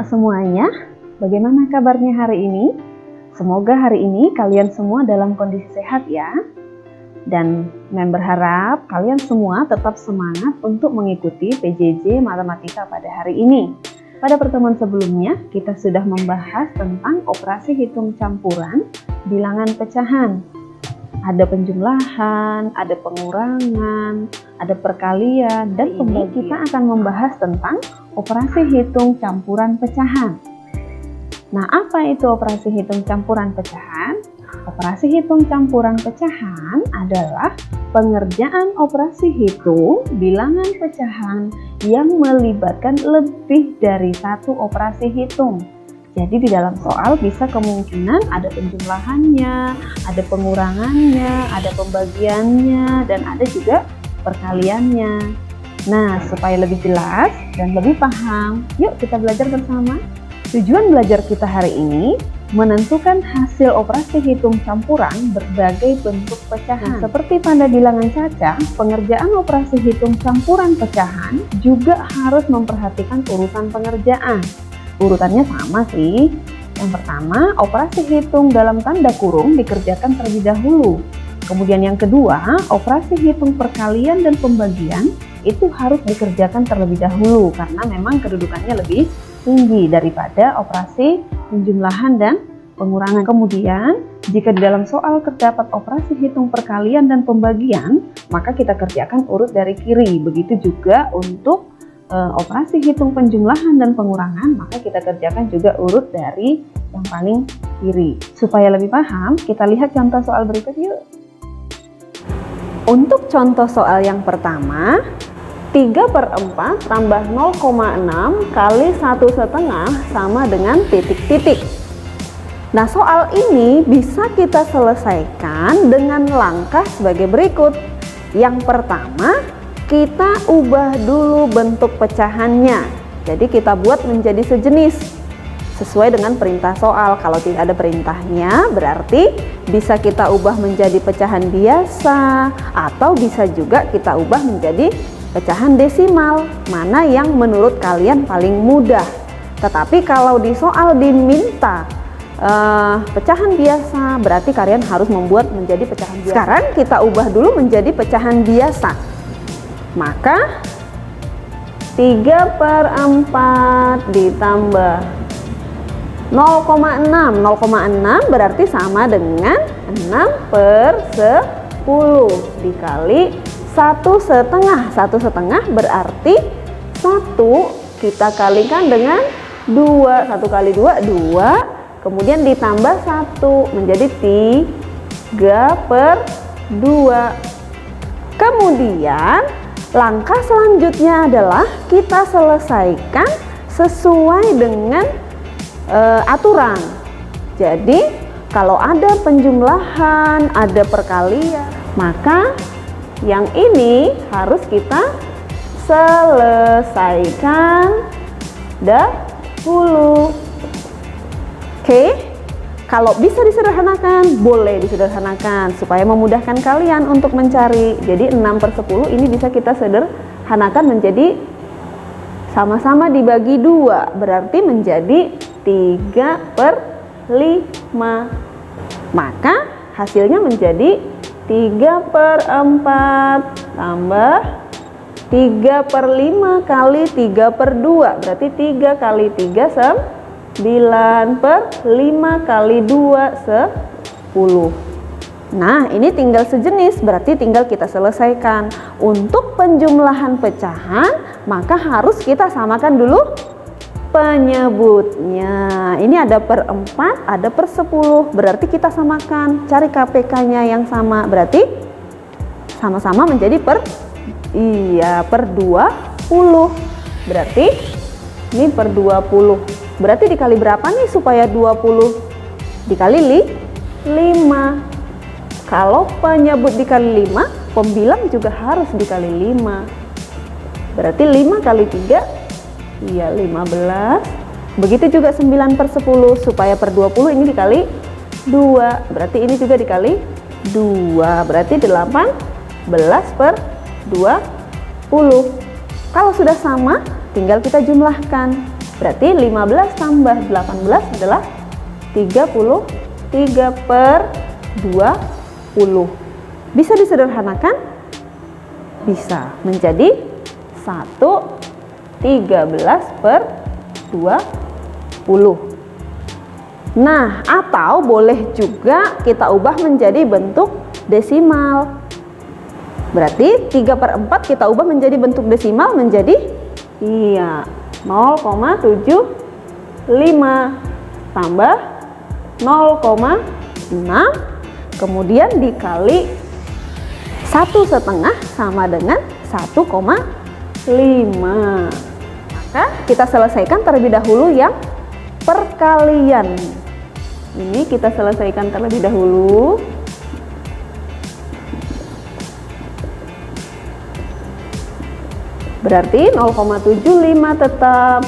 anak-anak semuanya, bagaimana kabarnya hari ini? Semoga hari ini kalian semua dalam kondisi sehat ya. Dan berharap kalian semua tetap semangat untuk mengikuti PJJ Matematika pada hari ini. Pada pertemuan sebelumnya, kita sudah membahas tentang operasi hitung campuran bilangan pecahan. Ada penjumlahan, ada pengurangan, ada perkalian, dan pembagian. Kita akan membahas tentang operasi hitung campuran pecahan. Nah, apa itu operasi hitung campuran pecahan? Operasi hitung campuran pecahan adalah pengerjaan operasi hitung bilangan pecahan yang melibatkan lebih dari satu operasi hitung. Jadi di dalam soal bisa kemungkinan ada penjumlahannya, ada pengurangannya, ada pembagiannya, dan ada juga perkaliannya. Nah, supaya lebih jelas dan lebih paham, yuk kita belajar bersama. Tujuan belajar kita hari ini menentukan hasil operasi hitung campuran berbagai bentuk pecahan. Seperti pada bilangan cacah, pengerjaan operasi hitung campuran pecahan juga harus memperhatikan urutan pengerjaan. Urutannya sama sih. Yang pertama, operasi hitung dalam tanda kurung dikerjakan terlebih dahulu. Kemudian yang kedua, operasi hitung perkalian dan pembagian itu harus dikerjakan terlebih dahulu karena memang kedudukannya lebih tinggi daripada operasi penjumlahan dan pengurangan. Kemudian, jika di dalam soal terdapat operasi hitung perkalian dan pembagian, maka kita kerjakan urut dari kiri. Begitu juga untuk operasi hitung penjumlahan dan pengurangan, maka kita kerjakan juga urut dari yang paling kiri. Supaya lebih paham, kita lihat contoh soal berikut yuk. Untuk contoh soal yang pertama, 3/4 tambah 0,6 kali 1/2 sama dengan titik-titik. Nah, soal ini bisa kita selesaikan dengan langkah sebagai berikut. Yang pertama, kita ubah dulu bentuk pecahannya. Jadi kita buat menjadi sejenis sesuai dengan perintah soal. Kalau tidak ada perintahnya, berarti bisa kita ubah menjadi pecahan biasa atau bisa juga kita ubah menjadi pecahan desimal, mana yang menurut kalian paling mudah. Tetapi kalau di soal diminta pecahan biasa, berarti kalian harus membuat menjadi pecahan biasa. Sekarang kita ubah dulu menjadi pecahan biasa. Maka 3/4 ditambah 0,6. 0,6 berarti sama dengan 6/10 dikali 1/2. 1/2 berarti 1 kita kalikan dengan 2. 1 kali 2, 2. Kemudian ditambah 1 menjadi 3/2. Kemudian langkah selanjutnya adalah kita selesaikan sesuai dengan aturan. Jadi kalau ada penjumlahan, ada perkalian, maka yang ini harus kita selesaikan dahulu. Oke? Kalau bisa disederhanakan, boleh disederhanakan supaya memudahkan kalian untuk mencari. Jadi 6/10 ini bisa kita sederhanakan menjadi sama-sama dibagi 2, berarti menjadi 3/5. Maka hasilnya menjadi 3/4 tambah 3/5 kali 3/2, berarti 3 kali 3 9/5 kali 2 10. Nah, ini tinggal sejenis, berarti tinggal kita selesaikan. Untuk penjumlahan pecahan, maka harus kita samakan dulu penyebutnya. Ini ada per 4, ada per 10, berarti kita samakan. Cari KPK-nya yang sama, berarti sama-sama menjadi per 20. Berarti ini per 20. Berarti dikali berapa nih supaya 20? Dikali 5. Kalau penyebut dikali 5, pembilang juga harus dikali 5. Berarti 5 kali 3, 15. Begitu juga 9/10 supaya per 20 ini dikali 2. Berarti ini juga dikali 2. Berarti 18/20. Kalau sudah sama, tinggal kita jumlahkan. Berarti 15 tambah 18 adalah 33/20. Bisa disederhanakan? Bisa, menjadi 1/13/20. Nah, atau boleh juga kita ubah menjadi bentuk desimal. Berarti 3/4 kita ubah menjadi bentuk desimal menjadi 0,75 tambah 0,6 kemudian dikali 1/2 sama dengan 1,5. Maka kita selesaikan terlebih dahulu yang perkalian. Ini kita selesaikan terlebih dahulu. Berarti 0,75 tetap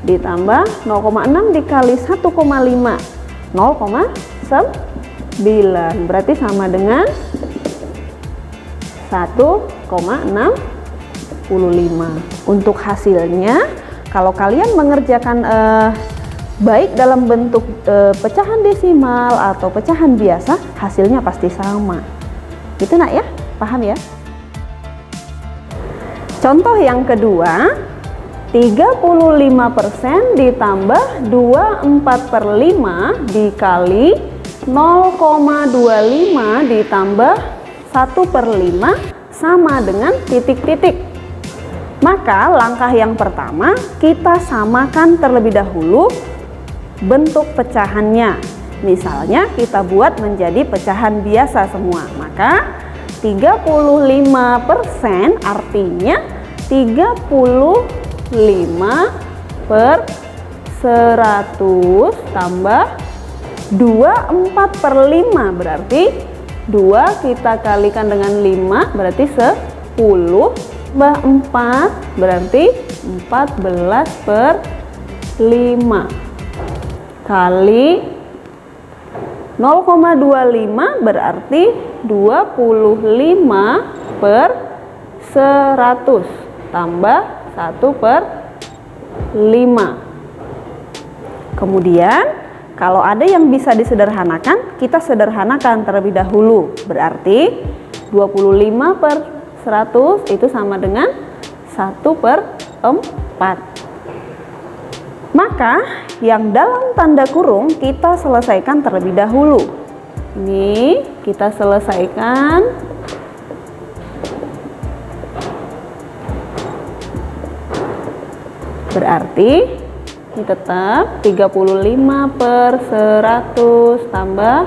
ditambah 0,6 dikali 1,5 0,9 berarti sama dengan 1,65. Untuk hasilnya kalau kalian mengerjakan baik dalam bentuk pecahan desimal atau pecahan biasa, hasilnya pasti sama. Gitu nak ya? Paham ya? Contoh yang kedua, 35% ditambah 24/5 dikali 0,25 ditambah 1/5 sama dengan titik-titik. Maka langkah yang pertama kita samakan terlebih dahulu bentuk pecahannya. Misalnya kita buat menjadi pecahan biasa semua. Maka 35% artinya 35/100 tambah 24/5 berarti 2 kita kalikan dengan 5 berarti 10 tambah 4 berarti 14/5 kali 0,25 berarti 25/100 tambah 1/5. Kemudian kalau ada yang bisa disederhanakan, kita sederhanakan terlebih dahulu. Berarti 25/100 itu sama dengan 1/4. Maka yang dalam tanda kurung kita selesaikan terlebih dahulu. Ini kita selesaikan. Berarti ini tetap 35/100 tambah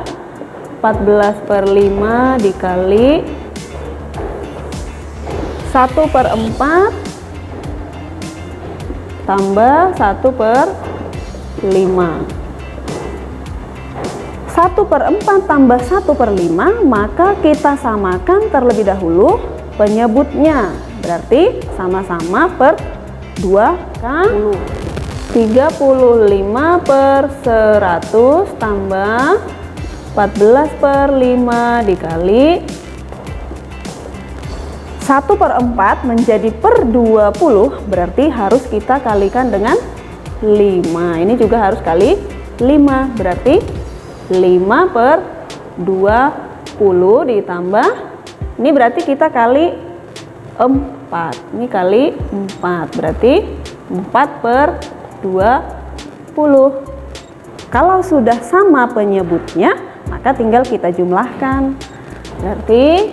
14/5 dikali 1/4 tambah 1/5. 1/4 tambah 1/5 maka kita samakan terlebih dahulu penyebutnya. Berarti sama-sama per 2 kali. 35/100 tambah 14/5 dikali 1/4 menjadi per 20 berarti harus kita kalikan dengan 5. Ini juga harus kali 5 berarti 5/20 ditambah ini berarti kita kali 4. Ini kali 4 berarti 4/20. Kalau sudah sama penyebutnya maka tinggal kita jumlahkan. Berarti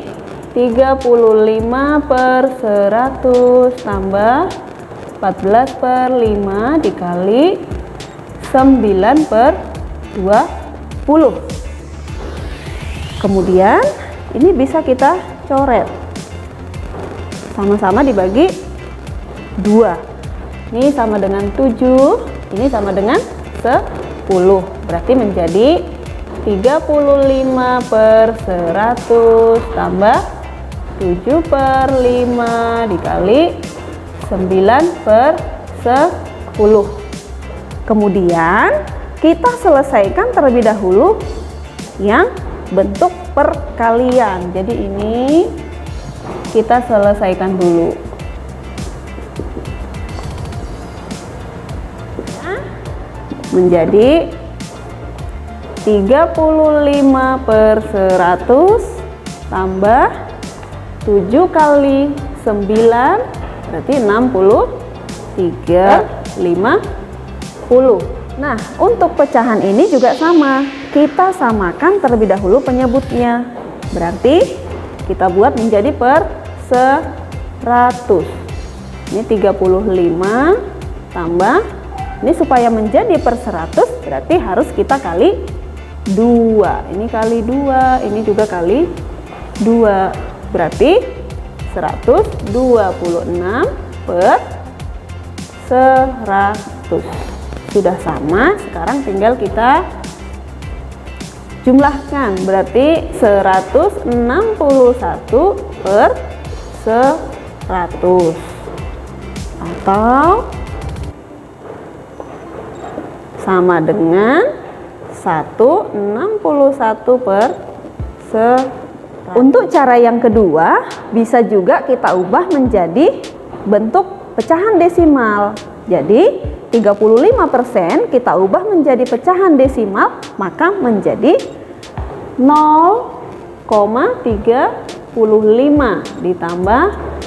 35/100 tambah 14/5 dikali 9/20. Kemudian ini bisa kita coret. Sama-sama dibagi 2. Ini sama dengan 7, ini sama dengan 10. Berarti menjadi 35/100 tambah 7/5 dikali 9/10. Kemudian kita selesaikan terlebih dahulu yang bentuk perkalian. Jadi ini kita selesaikan dulu. menjadi 35 per 100 tambah 7 kali 9 berarti 50. Nah, untuk pecahan ini juga sama. Kita samakan terlebih dahulu penyebutnya. Berarti kita buat menjadi per 100. Ini 35 tambah, ini supaya menjadi per 100 berarti harus kita kali 2. Ini kali 2, ini juga kali 2. Berarti 126 per 100. Sudah sama, sekarang tinggal kita jumlahkan. Berarti 161 per 100 atau sama dengan 161 per 100. Untuk cara yang kedua, bisa juga kita ubah menjadi bentuk pecahan desimal. Jadi 35% kita ubah menjadi pecahan desimal, maka menjadi 0,35 ditambah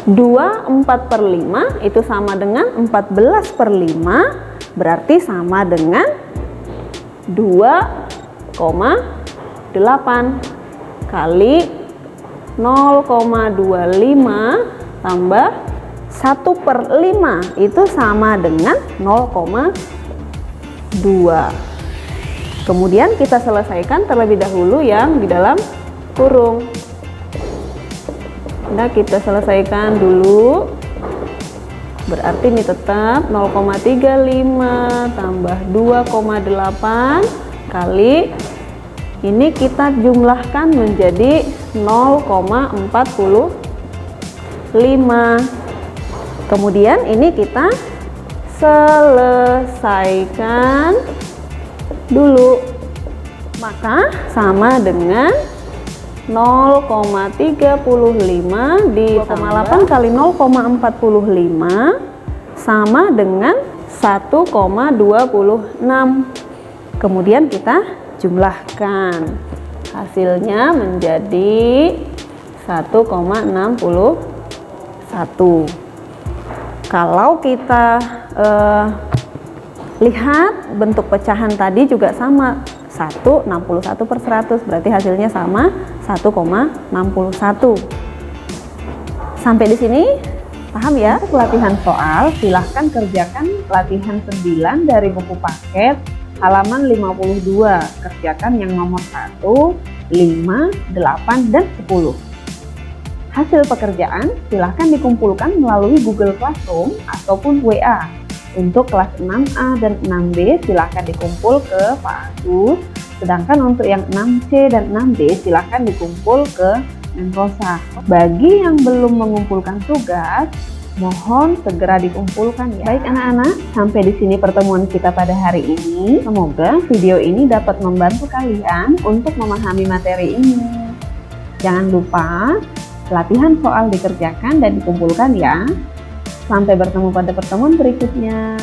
24/5 itu sama dengan 14/5, berarti sama dengan 2,8 kali 0,25 tambah 1/5 itu sama dengan 0,2. Kemudian kita selesaikan terlebih dahulu yang di dalam kurung. Nah, kita selesaikan dulu. Berarti ini tetap 0,35 tambah 2,8 kali ini kita jumlahkan menjadi 0,45. Kemudian ini kita selesaikan dulu, maka sama dengan 0,35 ditambah 2,8 kali 0,45 sama dengan 1,26. Kemudian kita jumlahkan, hasilnya menjadi 1,61. Kalau kita lihat bentuk pecahan tadi juga sama, 161 per 100, berarti hasilnya sama 1,61. Sampai di sini paham ya? Untuk latihan soal, silahkan kerjakan latihan 9 dari buku paket halaman 52. Kerjakan yang nomor 1, 5, 8, dan 10. Hasil pekerjaan silahkan dikumpulkan melalui Google Classroom ataupun WA. Untuk kelas 6A dan 6B silahkan dikumpul ke Pak Agus. Sedangkan untuk yang 6C dan 6D silahkan dikumpul ke Menrosa. Bagi yang belum mengumpulkan tugas, mohon segera dikumpulkan ya. Baik anak-anak, sampai di sini pertemuan kita pada hari ini. Semoga video ini dapat membantu kalian untuk memahami materi ini. Jangan lupa latihan soal dikerjakan dan dikumpulkan ya. Sampai bertemu pada pertemuan berikutnya.